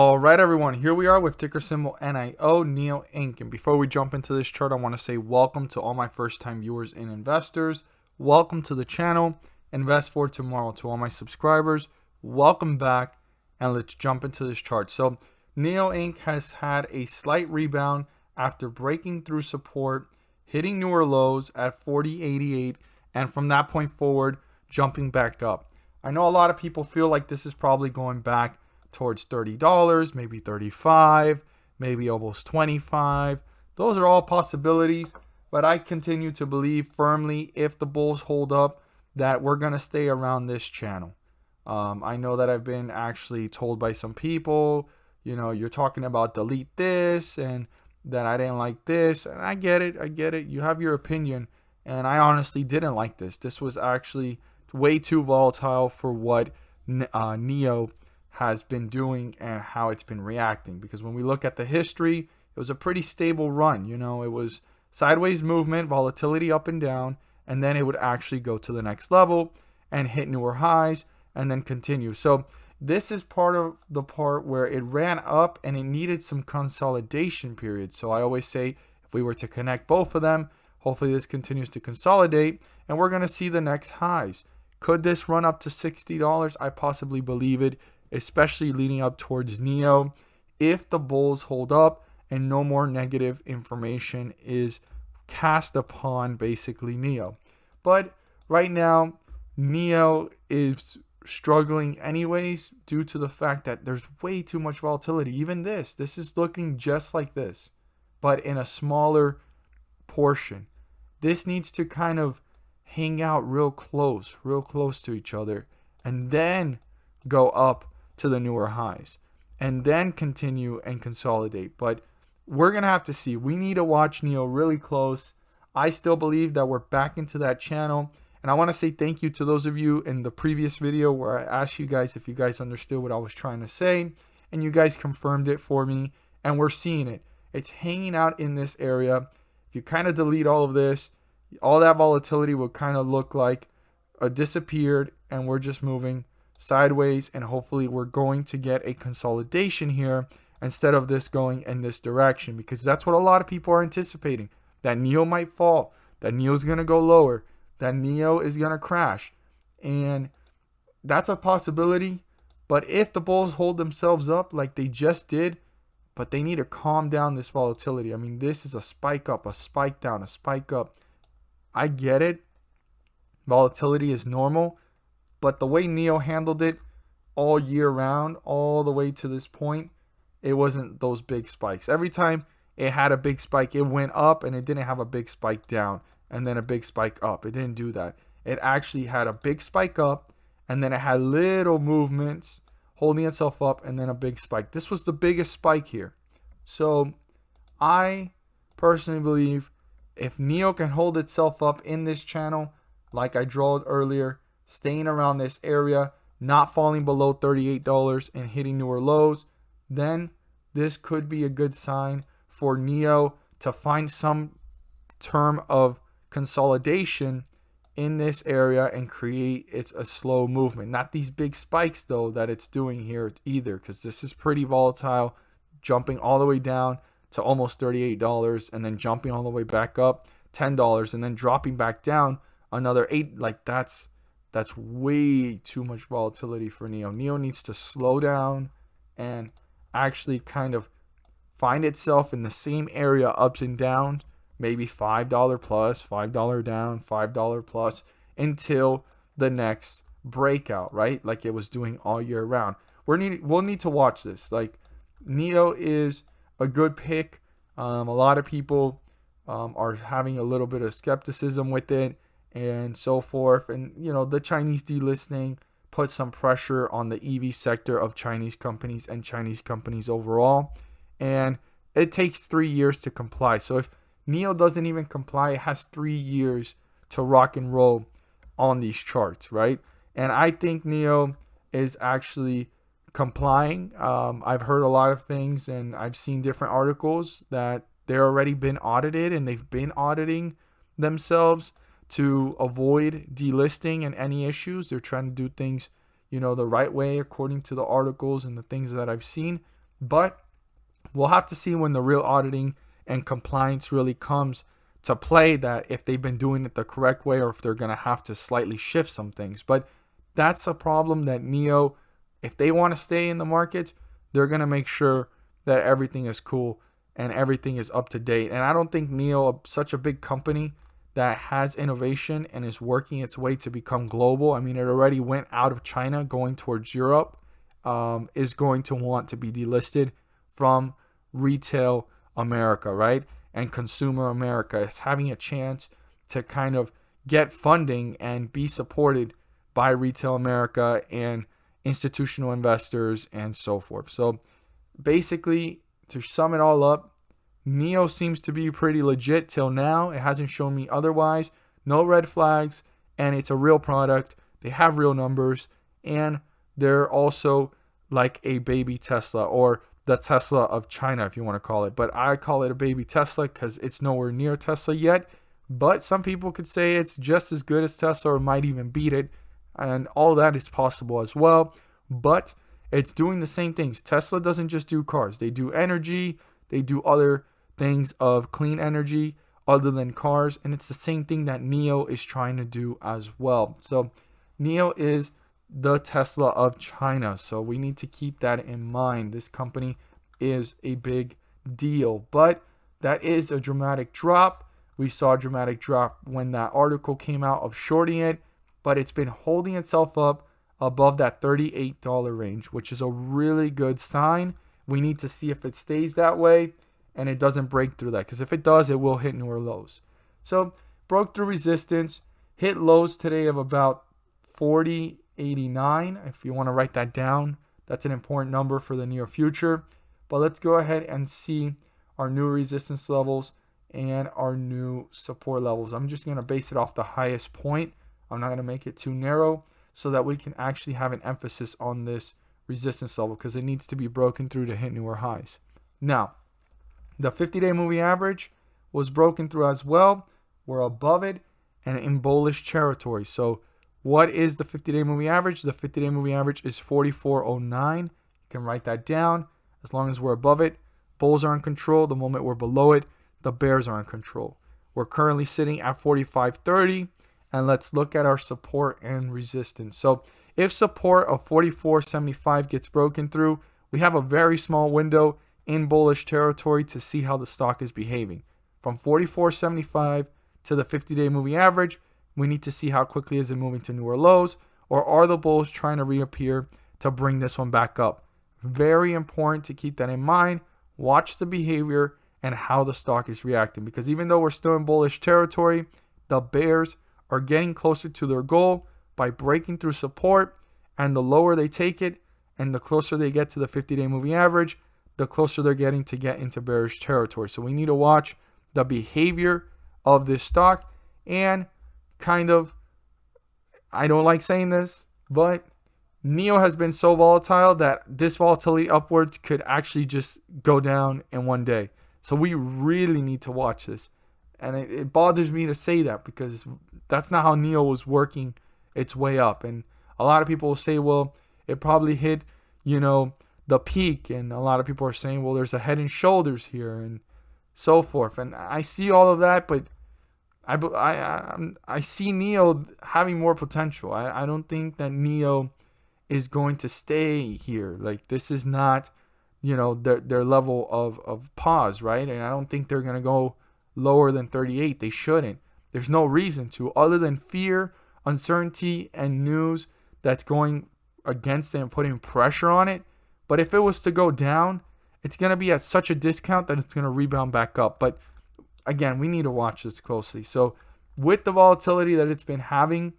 All right, everyone, here we are with ticker symbol NIO Inc. And before we jump into this chart, I want to say welcome to all my first-time viewers and investors. Welcome to the channel, Invest for Tomorrow. To all my subscribers, welcome back, and let's jump into this chart. So NIO Inc. has had a slight rebound after breaking through support, hitting newer lows at 40.88, and from that point forward, jumping back up. I know a lot of people feel like this is probably going back towards $30, maybe 35, maybe almost 25. Those are all possibilities, but I continue to believe firmly, if the bulls hold up, that we're going to stay around this channel. I know that I've been actually told by some people, you're talking about delete this and that I didn't like this, and I get it. You have your opinion, and I honestly didn't like this. This was actually way too volatile for what NIO has been doing and how it's been reacting. Because when we look at the history, it was a pretty stable run. It was sideways movement, volatility up and down, and then it would actually go to the next level and hit newer highs and then continue. So this is part of the part where it ran up and it needed some consolidation period. So I always say, if we were to connect both of them, hopefully this continues to consolidate and we're going to see the next highs. Could this run up to $60? I possibly believe it, especially leading up towards NIO, if the bulls hold up and no more negative information is cast upon basically NIO. But right now, NIO is struggling anyways due to the fact that there's way too much volatility. Even this is looking just like this, but in a smaller portion. This needs to kind of hang out real close to each other, and then go up to the newer highs and then continue and consolidate. But we're gonna have to see. We need to watch NIO really close. I still believe that we're back into that channel, and I want to say thank you to those of you in the previous video where I asked you guys if you guys understood what I was trying to say, and you guys confirmed it for me, and we're seeing it. It's hanging out in this area. If you kind of delete all of this, all that volatility would kind of look like disappeared, and we're just moving sideways, and hopefully we're going to get a consolidation here instead of this going in this direction, because that's what a lot of people are anticipating, that NIO might fall, that NIO is going to go lower, that NIO is going to crash, and that's a possibility. But if the bulls hold themselves up like they just did, but they need to calm down this volatility. I mean, this is a spike up, a spike down, a spike up. I get it. Volatility is normal. But the way NIO handled it all year round, all the way to this point, it wasn't those big spikes. Every time it had a big spike, it went up, and it didn't have a big spike down and then a big spike up. It didn't do that. It actually had a big spike up, and then it had little movements holding itself up, and then a big spike. This was the biggest spike here. So I personally believe if NIO can hold itself up in this channel, like I drawed earlier, staying around this area, not falling below $38 and hitting newer lows, then this could be a good sign for NIO to find some term of consolidation in this area and create a slow movement. Not these big spikes though that it's doing here either, because this is pretty volatile, jumping all the way down to almost $38 and then jumping all the way back up $10 and then dropping back down another $8. Like that's way too much volatility for NIO. NIO needs to slow down and actually kind of find itself in the same area, ups and downs, maybe $5 plus, $5 down, $5 plus, until the next breakout, right? Like it was doing all year round. We'll need to watch this. Like NIO is a good pick. A lot of people are having a little bit of skepticism with it and so forth. And, the Chinese delisting put some pressure on the EV sector of Chinese companies and Chinese companies overall. And it takes 3 years to comply. So if NIO doesn't even comply, it has 3 years to rock and roll on these charts, right? And I think NIO is actually complying. I've heard a lot of things, and I've seen different articles that they're already been audited, and they've been auditing themselves to avoid delisting and any issues. They're trying to do things, the right way according to the articles and the things that I've seen. But we'll have to see when the real auditing and compliance really comes to play, that if they've been doing it the correct way or if they're going to have to slightly shift some things. But that's a problem that NIO, if they want to stay in the market, they're going to make sure that everything is cool and everything is up to date. And I don't think NIO, such a big company that has innovation and is working its way to become global, I mean, it already went out of China going towards Europe, is going to want to be delisted from retail America, right? And consumer America. It's having a chance to kind of get funding and be supported by retail America and institutional investors and so forth. So basically, to sum it all up, NIO seems to be pretty legit till now. It hasn't shown me otherwise. No red flags, and it's a real product. They have real numbers, and they're also like a baby Tesla, or the Tesla of China, if you want to call it. But I call it a baby Tesla because it's nowhere near Tesla yet. But some people could say it's just as good as Tesla or might even beat it. And all that is possible as well. But it's doing the same things. Tesla doesn't just do cars. They do energy. They do other things of clean energy other than cars. And it's the same thing that NIO is trying to do as well. So NIO is the Tesla of China. So we need to keep that in mind. This company is a big deal. But that is a dramatic drop. We saw a dramatic drop when that article came out of shorting it. But it's been holding itself up above that $38 range, which is a really good sign. We need to see if it stays that way and it doesn't break through that, because if it does, it will hit newer lows. So broke through resistance, hit lows today of about 40.89. If you want to write that down, that's an important number for the near future. But let's go ahead and see our new resistance levels and our new support levels. I'm just going to base it off the highest point. I'm not going to make it too narrow so that we can actually have an emphasis on this resistance level, because it needs to be broken through to hit newer highs. Now, the 50-day moving average was broken through as well. We're above it and in bullish territory. So what is the 50-day moving average? The 50-day moving average is 44.09. You can write that down. As long as we're above it, bulls are in control. The moment we're below it, the bears are in control. We're currently sitting at 45.30. And let's look at our support and resistance. So if support of 44.75 gets broken through, we have a very small window in bullish territory to see how the stock is behaving. From 44.75 to the 50-day moving average, we need to see how quickly is it moving to newer lows, or are the bulls trying to reappear to bring this one back up. Very important to keep that in mind. Watch the behavior and how the stock is reacting, because even though we're still in bullish territory, the bears are getting closer to their goal by breaking through support, and the lower they take it and the closer they get to the 50-day moving average, the closer they're getting to get into bearish territory. So we need to watch the behavior of this stock, and kind of, I don't like saying this, but NIO has been so volatile that this volatility upwards could actually just go down in one day. So we really need to watch this. And it bothers me to say that, because that's not how NIO was working its way up. And a lot of people will say, well, it probably hit, the peak. And a lot of people are saying, well, there's a head and shoulders here and so forth. And I see all of that, but I see NIO having more potential. I don't think that NIO is going to stay here. Like, this is not, their level of pause, right? And I don't think they're going to go lower than 38. They shouldn't. There's no reason to, other than fear, uncertainty, and news that's going against it and putting pressure on it. But if it was to go down, it's going to be at such a discount that it's going to rebound back up. But again, we need to watch this closely. So with the volatility that it's been having,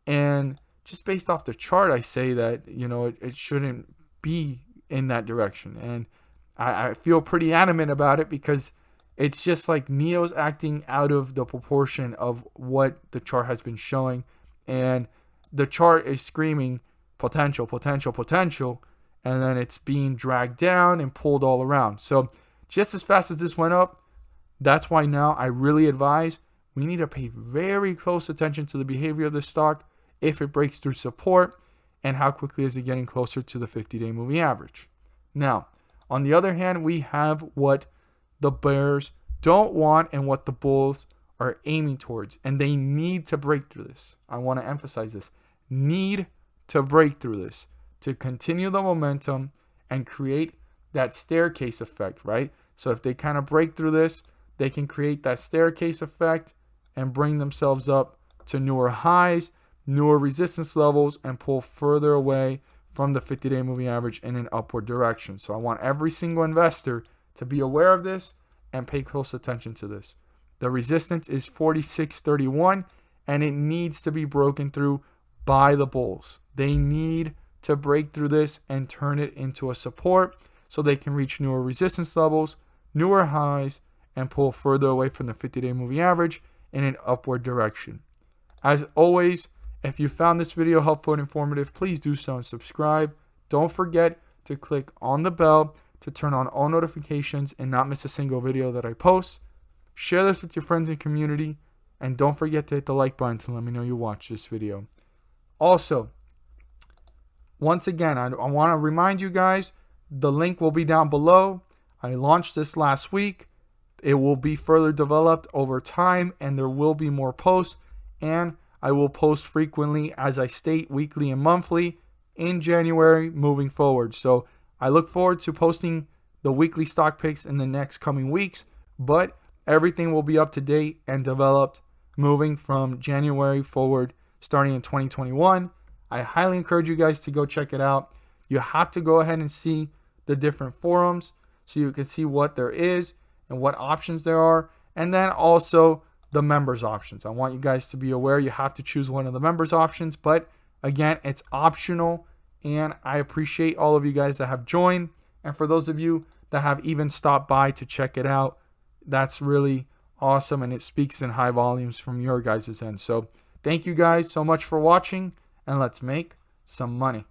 and just based off the chart, I say that, it shouldn't be in that direction. And I feel pretty adamant about it, because it's just like NIO's acting out of the proportion of what the chart has been showing. And the chart is screaming potential, potential, potential. And then it's being dragged down and pulled all around. So just as fast as this went up, that's why now I really advise we need to pay very close attention to the behavior of the stock if it breaks through support, and how quickly is it getting closer to the 50-day moving average. Now, On the other hand, we have what the bears don't want and what the bulls are aiming towards. And they need to break through this. I want to emphasize this. Need to break through this to continue the momentum and create that staircase effect, right? So if they kind of break through this, they can create that staircase effect and bring themselves up to newer highs, newer resistance levels, and pull further away from the 50-day moving average in an upward direction. So I want every single investor to be aware of this and pay close attention to this. The resistance is 46.31, and it needs to be broken through by the bulls. They need to break through this and turn it into a support so they can reach newer resistance levels, newer highs, and pull further away from the 50-day moving average in an upward direction. As always, if you found this video helpful and informative, please do so and subscribe. Don't forget to click on the bell to turn on all notifications and not miss a single video that I post. Share this with your friends and community, and don't forget to hit the like button to let me know you watched this video. Also, once again, I want to remind you guys, the link will be down below. I launched this last week. It will be further developed over time, and there will be more posts, and I will post frequently, as I state, weekly and monthly in January moving forward. So I look forward to posting the weekly stock picks in the next coming weeks, but everything will be up to date and developed moving from January forward, starting in 2021. I highly encourage you guys to go check it out. You have to go ahead and see the different forums so you can see what there is and what options there are, and then also the members options. I want you guys to be aware you have to choose one of the members options, but again, it's optional, and I appreciate all of you guys that have joined, and for those of you that have even stopped by to check it out, that's really awesome, and it speaks in high volumes from your guys' end. So thank you guys so much for watching, and let's make some money.